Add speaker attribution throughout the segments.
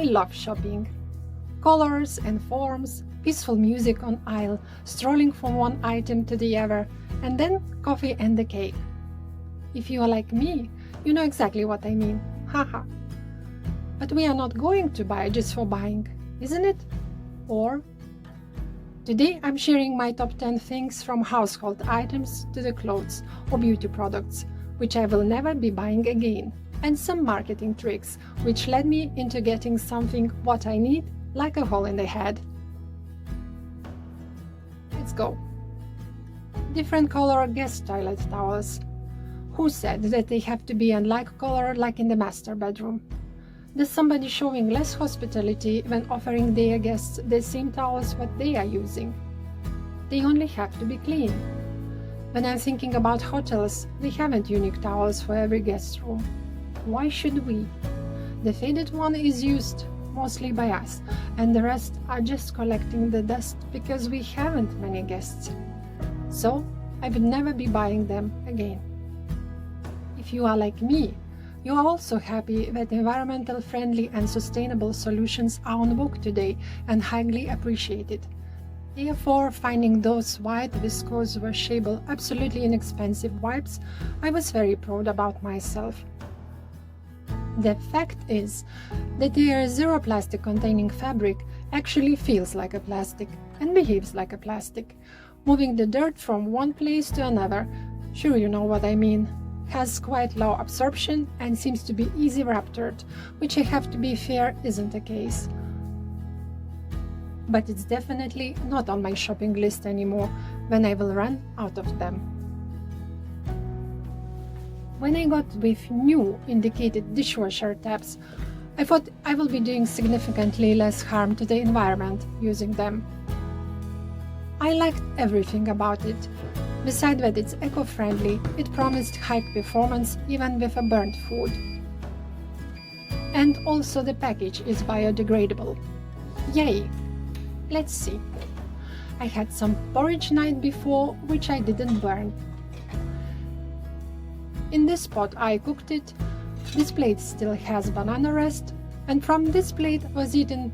Speaker 1: I love shopping. Colors and forms, peaceful music on aisle, strolling from one item to the other, and then coffee and the cake. If you are like me, you know exactly what I mean. Haha. But we are not going to buy just for buying, isn't it? Or today I'm sharing my top 10 things from household items to the clothes or beauty products, which I will never be buying again, and some marketing tricks which led me into getting something what I need like a hole in the head. Let's go. Different color guest toilet towels. Who said that they have to be unlike color like in the master bedroom? Does somebody showing less hospitality when offering their guests the same towels what they are using? They only have to be clean. When I'm thinking about hotels, they haven't unique towels for every guest room. Why should we? The faded one is used mostly by us, and the rest are just collecting the dust because we haven't many guests. So I would never be buying them again. If you are like me, you are also happy that environmental friendly and sustainable solutions are on vogue today and highly appreciated. Therefore, finding those white, viscose, washable, absolutely inexpensive wipes, I was very proud about myself. The fact is that their zero plastic containing fabric actually feels like a plastic and behaves like a plastic, moving the dirt from one place to another. Sure, you know what I mean. Has quite low absorption and seems to be easy ruptured, which I have to be fair isn't the case. But it's definitely not on my shopping list anymore when I will run out of them. When I got with new indicated dishwasher tabs, I thought I will be doing significantly less harm to the environment using them. I liked everything about it. Besides that it's eco-friendly, it promised high performance even with a burnt food. And also the package is biodegradable. Yay! Let's see. I had some porridge night before, which I didn't burn. In this pot I cooked it. This plate still has banana rest, and from this plate was eaten,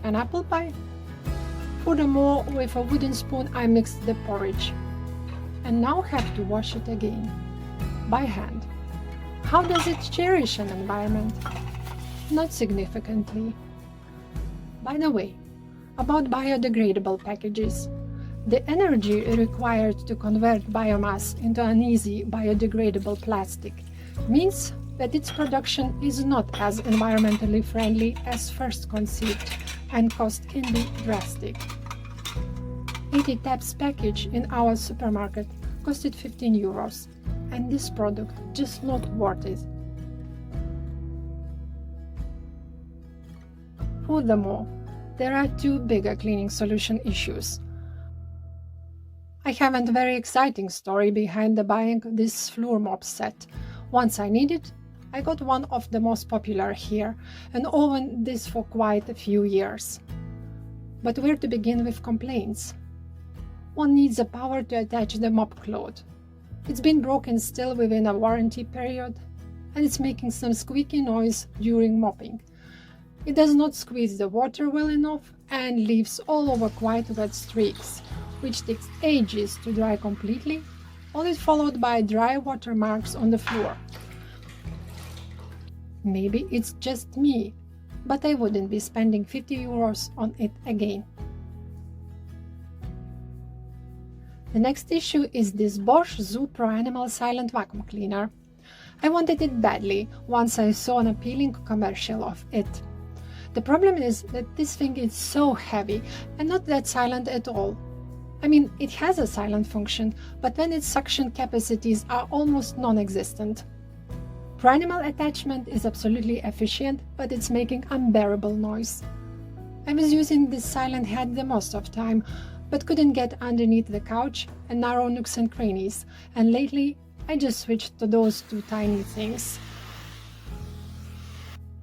Speaker 1: an apple pie. Furthermore, with a wooden spoon I mixed the porridge. And now have to wash it again, by hand. How does it cherish an environment? Not significantly. By the way, about biodegradable packages. The energy required to convert biomass into an easy biodegradable plastic means that its production is not as environmentally friendly as first conceived, and cost can be drastic. 80 tabs package in our supermarket costed 15 euros, and this product just not worth it. Furthermore, there are two bigger cleaning solution issues. I have a very exciting story behind the buying this floor mop set. Once I need it, I got one of the most popular here and owned this for quite a few years. But where to begin with complaints? One needs a power to attach the mop cloth. It's been broken still within a warranty period, and it's making some squeaky noise during mopping. It does not squeeze the water well enough and leaves all over quite wet streaks, which takes ages to dry completely, always followed by dry watermarks on the floor. Maybe it's just me, but I wouldn't be spending 50 euros on it again. The next issue is this Bosch Joop Pro Animal Silent Vacuum Cleaner. I wanted it badly once I saw an appealing commercial of it. The problem is that this thing is so heavy and not that silent at all. I mean, it has a silent function, but then its suction capacities are almost non-existent. Pro Animal attachment is absolutely efficient, but it's making unbearable noise. I was using this silent head the most of time, but couldn't get underneath the couch and narrow nooks and crannies, and lately I just switched to those two tiny things.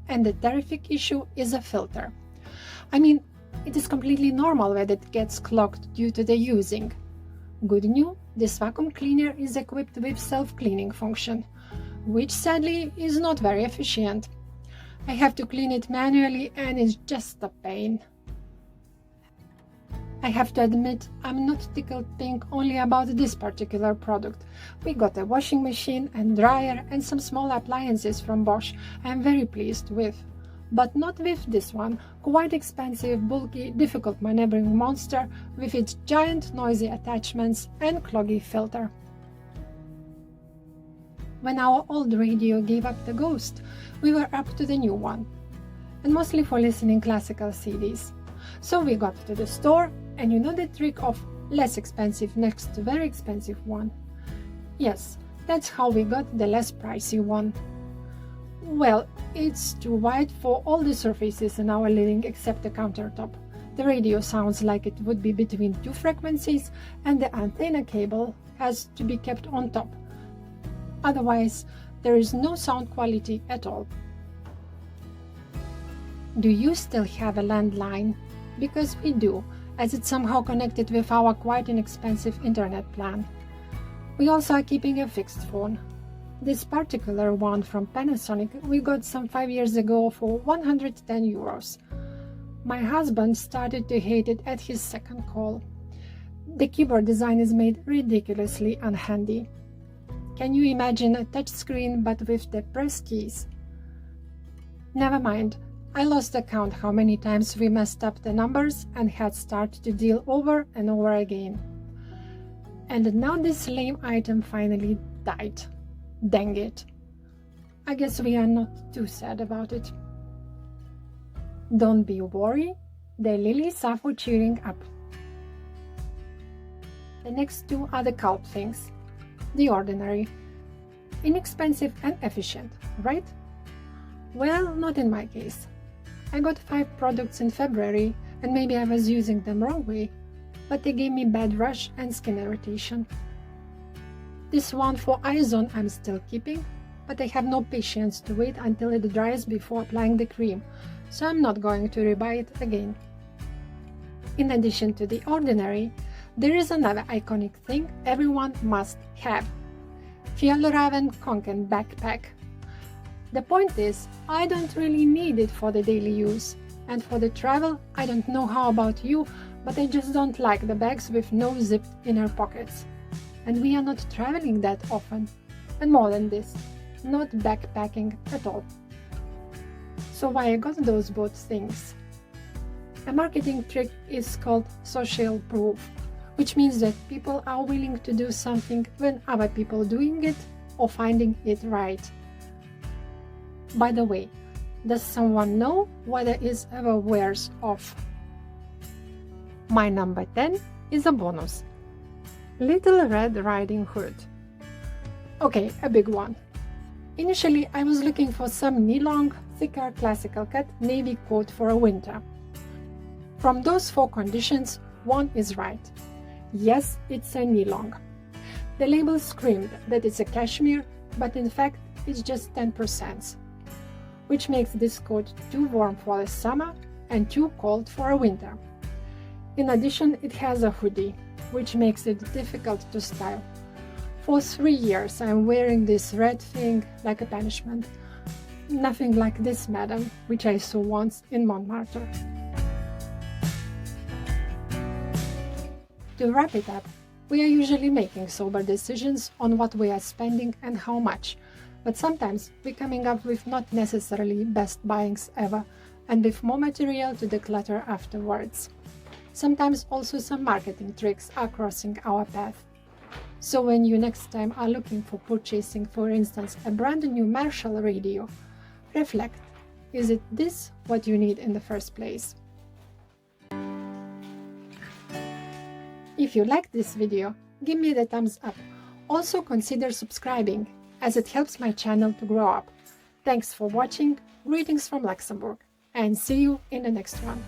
Speaker 1: And the terrific issue is a filter. I mean, it is completely normal that it gets clogged due to the using. Good news, this vacuum cleaner is equipped with self-cleaning function, which sadly is not very efficient. I have to clean it manually and it's just a pain. I have to admit, I'm not tickled pink only about this particular product. We got a washing machine and dryer and some small appliances from Bosch I'm very pleased with. But not with this one, quite expensive, bulky, difficult maneuvering monster with its giant noisy attachments and cloggy filter. When our old radio gave up the ghost, we were up to the new one, and mostly for listening classical CDs. So we got to the store, and you know the trick of less expensive next to very expensive one. Yes, that's how we got the less pricey one. Well, it's too wide for all the surfaces in our living except the countertop. The radio sounds like it would be between two frequencies, and the antenna cable has to be kept on top. Otherwise, there is no sound quality at all. Do you still have a landline? Because we do, as it's somehow connected with our quite inexpensive internet plan. We also are keeping a fixed phone. This particular one from Panasonic we got some 5 years ago for 110 euros. My husband started to hate it at his second call. The keyboard design is made ridiculously unhandy. Can you imagine a touchscreen but with the press keys? Never mind, I lost count how many times we messed up the numbers and had started to deal over and over again. And now this lame item finally died. Dang it. I guess we are not too sad about it. Don't be worried, the lilies are for cheering up. The next two are the cult things. The ordinary. Inexpensive and efficient, right? Well, not in my case. I got 5 products in February and maybe I was using them wrong way, but they gave me bad rash and skin irritation. This one for Eyezone I'm still keeping, but I have no patience to wait until it dries before applying the cream, so I'm not going to rebuy it again. In addition to the ordinary, there is another iconic thing everyone must have. Fjällräven Kånken backpack. The point is, I don't really need it for the daily use, and for the travel, I don't know how about you, but I just don't like the bags with no zipped inner pockets. And we are not traveling that often, and more than this, not backpacking at all. So why I got those both things? A marketing trick is called social proof, which means that people are willing to do something when other people doing it or finding it right. By the way, does someone know whether it ever wears off? My number 10 is a bonus. Little Red Riding Hood. Okay, a big one. Initially, I was looking for some knee-long, thicker classical cut navy coat for a winter. From those 4 conditions, one is right. Yes, it's a knee-long. The label screamed that it's a cashmere, but in fact, it's just 10%, which makes this coat too warm for the summer and too cold for a winter. In addition, it has a hoodie, which makes it difficult to style. For 3 years, I'm wearing this red thing like a punishment. Nothing like this, madam, which I saw once in Montmartre. To wrap it up, we are usually making sober decisions on what we are spending and how much, but sometimes we're coming up with not necessarily best buyings ever, and with more material to declutter afterwards. Sometimes also some marketing tricks are crossing our path. So when you next time are looking for purchasing, for instance, a brand new Marshall radio, reflect, is it this what you need in the first place? If you liked this video, give me the thumbs up. Also consider subscribing, as it helps my channel to grow up. Thanks for watching, greetings from Luxembourg, and see you in the next one.